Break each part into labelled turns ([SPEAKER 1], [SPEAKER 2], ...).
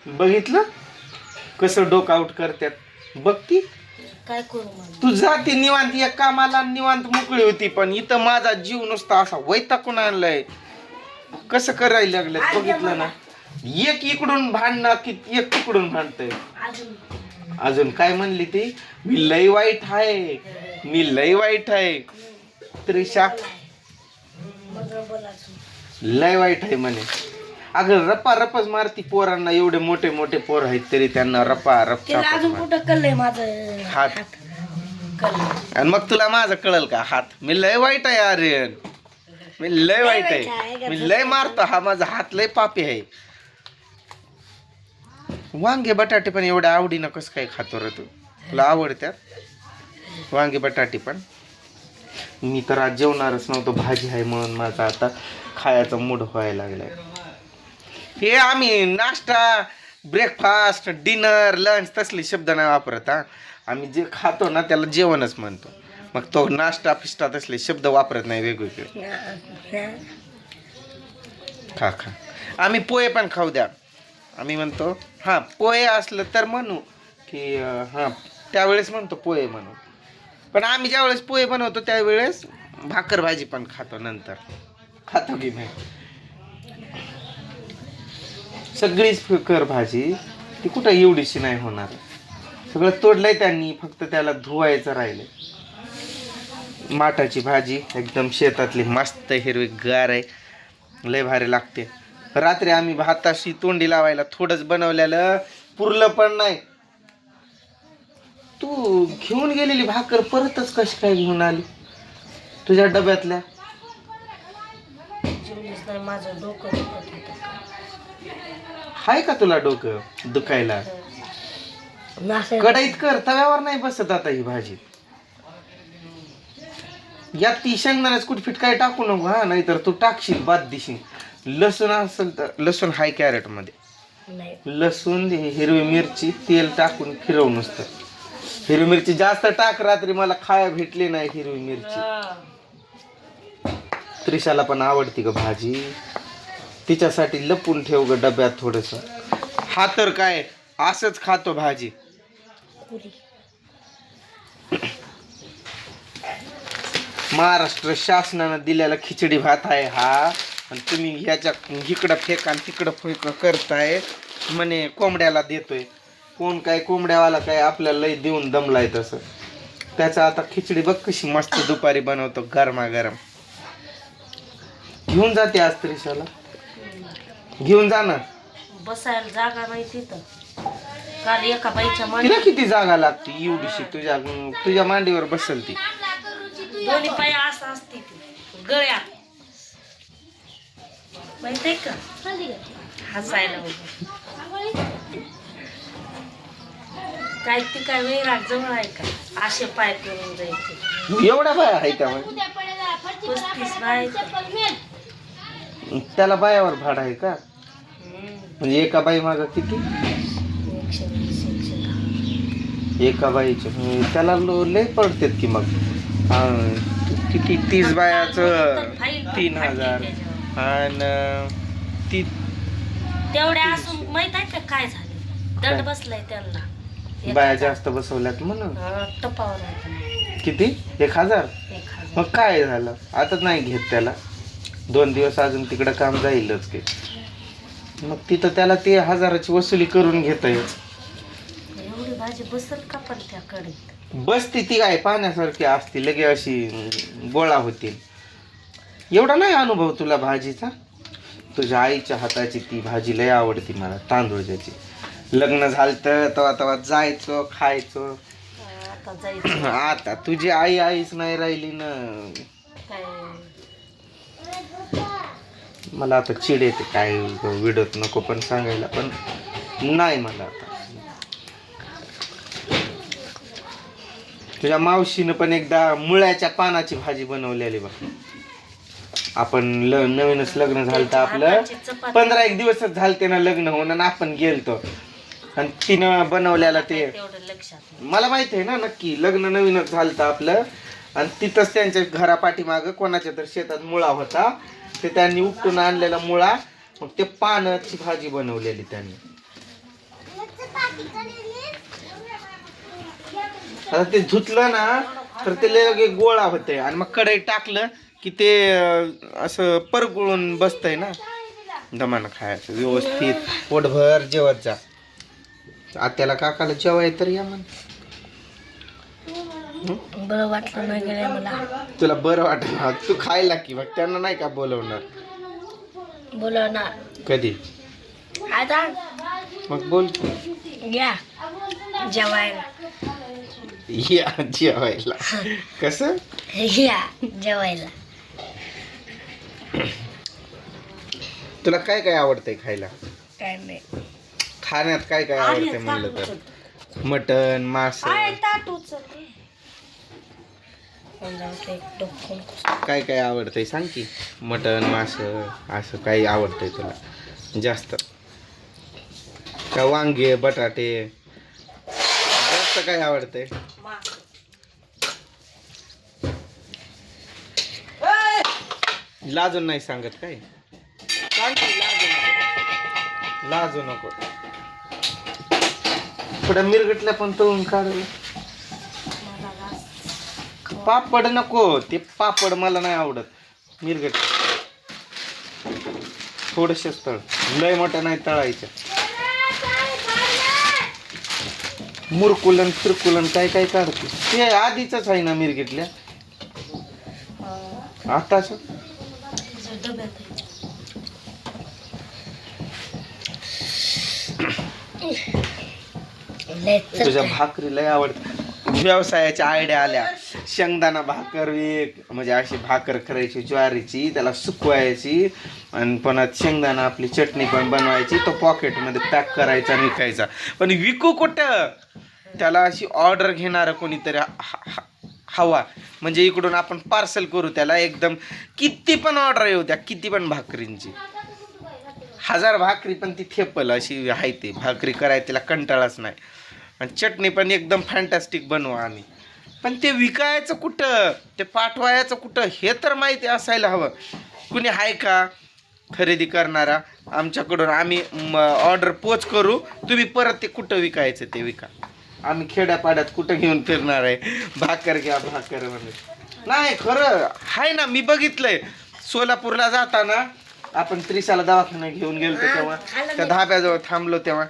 [SPEAKER 1] बघितलं कसं डोक आउट करतात बघ ती.
[SPEAKER 2] काय करू मग?
[SPEAKER 1] तू जाती निवांत एक कामाला निवांत मोकळी होती, पण इथं माझा जीव नुसता असा वैतागून आणलाय. कसं करायला लागलं बघितलं ना. एक इकडून भांडणं की एक तिकडून भांडतय. अजून काय म्हणली ती? मी लय वाईट आहे, मी लय वाईट आहे. त्रिशा लय वाईट आहे म्हणे. अगं रपा रपच मारती पोरांना. एवढे मोठे मोठे पोर आहेत तरी त्यांना रपा रप
[SPEAKER 2] अजून कुठं कळलंय माझं
[SPEAKER 1] हात. आणि मग तुला माझं कळल का हात? मी लय वाईट आहे आर्यन, मी लय वाईट आहे, मी लय मारतो. हा माझा हात लय पापी आहे. वांगे बटाटे पण एवढ्या आवडीनं कसं काय खातो रे तू? तुला आवडत्यात वांगे बटाटे पण? मी तर आज जेवणारच नव्हतो, भाजी आहे म्हणून माझा आता खायचा मूड व्हायला लागलाय. हे आम्ही नाश्ता, ब्रेकफास्ट, डिनर, लंच तसले शब्द नाही वापरत. हा, आम्ही जे खातो ना त्याला जेवणच म्हणतो. मग तो नाश्ता फिस्टा तसले शब्द वापरत नाही वेगवेगळे. खा खा. आम्ही पोहे पण खाऊ द्या. आम्ही म्हणतो हां पोहे असलं तर म्हणू की हां त्यावेळेस म्हणतो पोहे म्हणू. पण आम्ही ज्यावेळेस पोहे बनवतो त्यावेळेस भाकर भाजी पण खातो. नंतर खातो की नाही. सगळीच कर भाजी ती कुठं एवढीशी नाही होणार. सगळं तोडलंय त्यांनी, फक्त त्याला धुवायचं राहिलंय. माठाची भाजी एकदम शेतातली मस्त हिरवी गार आहे, लय भारी लागते. रात्री आम्ही भाताशी तोंडी लावायला थोडंच बनवलेलं, पुरलं पण नाही. तू घेऊन गेलेली भाकर परतच कशी काय घेऊन आली तुझ्या डब्यातल्या?
[SPEAKER 2] माझं डोकं
[SPEAKER 1] हाय का तुला डोकं दुखायला? कढईत कर, तव्यावर नाही बसत आता ही भाजी. यात ती शेंगदाण्याच कुटफीट काय टाकू नको हा, नाहीतर तू टाकशील बाद दिशील. लसूण असेल तर लसूण हाय कॅरेट मध्ये. लसूण, हिरवी मिरची, तेल टाकून फिरव नुसतं. हिरवी मिरची जास्त टाक, रात्री मला खाया भेटली नाही हिरवी मिरची. त्रिशाला पण आवडती ग भाजी, तिच्यासाठी लपून ठेव ग डब्यात थोडस. हा तर काय असंच खातो भाजी. महाराष्ट्र शासनानं दिलेला खिचडी भात आहे हा, आणि तुम्ही ह्याच्या इकडं फेक आणि तिकडं फेक करताय म्हणे कोंबड्याला देतोय. कोण काय कोंबड्यावाला काय आपल्याला लय देऊन दमलाय तसं. त्याचा आता खिचडी बघ कशी मस्त दुपारी बनवतो गरमागरम. घेऊन जाते आज त्रिशाला, घेऊन जा ना.
[SPEAKER 2] बसायला जागा नाही तिथं. काल एका बाईच्या
[SPEAKER 1] तिला किती जागा लागते एवढीशी? तुझ्या मांडीवर बसल ती.
[SPEAKER 2] दोन्ही पाय असं असते ती गळ्यात, माहितीये का? हसायला काय ती काय वैराग जवळ आहे का? असे पाय करून जायचे.
[SPEAKER 1] एवढ्या बाया आहे का?
[SPEAKER 2] 35 बाय.
[SPEAKER 1] त्याला बायावर भाड आहे का? म्हणजे एका बाई माग किती?
[SPEAKER 2] 120-110.
[SPEAKER 1] एका बाईचे त्याला लय पडतात की. मग किती 30 बायाचं 3000 आणि ती
[SPEAKER 2] तेवढ्या असून माहित आहे का काय झालं? दंड बसलाय त्यांना.
[SPEAKER 1] बाया जास्त बसवल्यात म्हणून
[SPEAKER 2] टपावर आहे.
[SPEAKER 1] किती? 1000.
[SPEAKER 2] 1000.
[SPEAKER 1] मग काय झालं आता? नाही घेत त्याला. 2 दिवस अजून तिकडं काम जाईलच की. मग तिथं त्याला ते 1000ची वसुली करून घेता येत.
[SPEAKER 2] एवढी भाजी बसल का पण त्या कडीत?
[SPEAKER 1] बसती ती काय पाण्यासारखी असती, लगे अशी गोळा होती. एवढा नाही अनुभव तुला भाजीचा? तुझ्या आईच्या हाताची ती भाजी लय आवडती मला, तांदूळची. लग्न झालं तर तेव्हा जायचो खायचो.
[SPEAKER 2] आता जायचं.
[SPEAKER 1] आता तुझी आईच नाही राहिली ना. मला आता चिड येते काय व्हिडिओत नको पण सांगायला, पण नाही मला आता. तुझ्या मावशीनं पण एकदा मुळ्याच्या पानाची भाजी बनवलेली बघ. आपण नवीनच लग्न झालं तर आपलं 15-1 दिवसच झालते ना लग्न होऊन, आणि आपण गेलतो आणि तिनं बनवलेला ते मला माहिती आहे ना नक्की. लग्न नवीनच झालं तर आपलं, आणि तिथंच त्यांच्या घरा पाठीमागं कोणाच्या तर शेतात मुळा होता. ते त्यांनी उपटून आणलेला मुळा, मग ते पानाची भाजी बनवलेली त्यांनी. आता ते धुतलं ना तर ते लगे गोळा होतंय आणि मग कढई टाकलं की ते असं परगळून बसतंय ना. दमानं खायचं व्यवस्थित पोटभर जेवत जा. आत्याला काकाला जेवाय तर या म्हण.
[SPEAKER 2] बरं वाटलं नाही गेलं मला.
[SPEAKER 1] तुला बरं वाटलं तू खायला की मग त्यांना नाही का बोलवणार?
[SPEAKER 2] बोलवणार
[SPEAKER 1] कधी?
[SPEAKER 2] आता
[SPEAKER 1] मग बोल
[SPEAKER 2] या जेवायला.
[SPEAKER 1] या जेवायला. कसं?
[SPEAKER 2] या जेवायला.
[SPEAKER 1] तुला काय काय आवडतंय खायला?
[SPEAKER 2] काय नाही
[SPEAKER 1] खाण्यात काय काय आवडतंय म्हणलं तर? मटन, मांस, काय काय आवडतंय सांग की. मटन, मांस असं काही आवडतंय तुला जास्त? का वांगे, बटाटे जास्त काय आवडतंय? लाजून नाही सांगत काय? सांग की, लाजू नको. थोड्या मिरगटल्या पण तळून काढलं. पापड नको, ते पापड मला नाही आवडत. मिरगट थोडंसंच तळ, लय मोठं नाही तळायचं. मुरकुलन फिरकुलन काय काय काढते ते आधीच आहे ना मिरगेटल्या. आताच तुझ्या भाकरी लय आवडते. व्यवसायाच्या आयडिया आल्या. शेंगदाणा भाकर एक म्हणजे अशी भाकर करायची ज्वारीची, त्याला सुकवायची आणि पुन्हा शेंगदाणा आपली चटणी पण बनवायची, तो पॉकेटमध्ये पॅक करायचा आणि विकायचा. पण विकू कुठं? त्याला अशी ऑर्डर घेणारं कोणीतरी हवा. म्हणजे इकडून आपण पार्सल करू त्याला एकदम. किती पण ऑर्डर येऊ द्या, किती पण भाकरींची, 1000 भाकरी पण ती थेपल अशी आहे. ती भाकरी करायला तिला कंटाळाच नाही. आणि चटणी पण एकदम फॅन्टॅस्टिक बनवा आम्ही. पण ते विकायचं कुठं, ते पाठवायचं कुठं हे तर माहिती असायला हवं. कुणी आहे का खरेदी करणारा आमच्याकडून? आम्ही ऑर्डर पोच करू, तुम्ही परत ते कुठं विकायचं ते विका. आम्ही खेड्यापाड्यात कुठं घेऊन फिरणार आहे भाकर घ्या भाकर म्हणून? नाही खरं आहे ना. मी बघितलंय सोलापूरला जाताना आपण त्रिशाला दवाखान्यात घेऊन गेलो तेव्हा त्या धाब्याजवळ थांबलो तेव्हा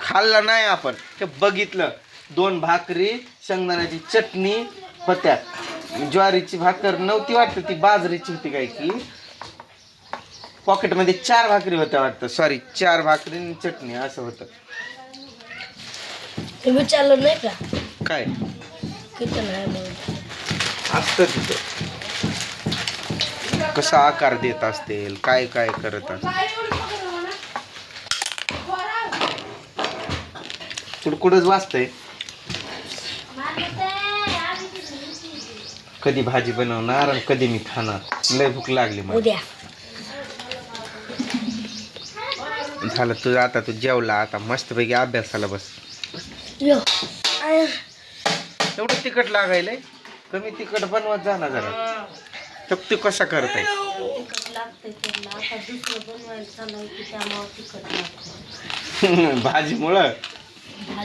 [SPEAKER 1] खाल्ला नाही आपण. ते बघितलं 2 भाकरी शेंगदाण्याची चटणी होत्या. ज्वारीची भाकर नव्हती वाटतं, ती बाजरीची होती काय की. पॉकेटमध्ये 4 भाकरी होत्या वाटतं. सॉरी 4 भाकरी आणि चटणी असं होतं.
[SPEAKER 2] विचारलं नाही का
[SPEAKER 1] काय
[SPEAKER 2] किती नाही
[SPEAKER 1] असतं तिथं? कसा आकार देत असतील, काय काय करत असतील. कुडकुडच वाजतंय. कधी भाजी बनवणार आणि कधी मी खाणार. लय भूक लागली मला.
[SPEAKER 2] उद्या
[SPEAKER 1] झालं तुझं. आता तू जेवला, आता मस्तपैकी अभ्यासाला बस. एवढं तिखट लागायलंय. कमी तिखट बनवत जा ना जरा. तर तू कसा करताय? भाजीमुळं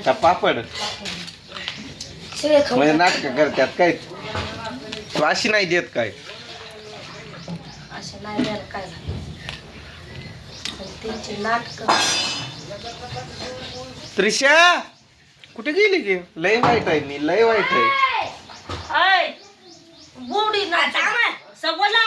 [SPEAKER 1] का पापड? म्हणजे नाटकं करतात काय? तू अशी नाही देत काय? त्रिशा कुठे गेली गे? लय वाईट आहे मी, लय वाईट आहे.
[SPEAKER 2] बुडी ना सगळं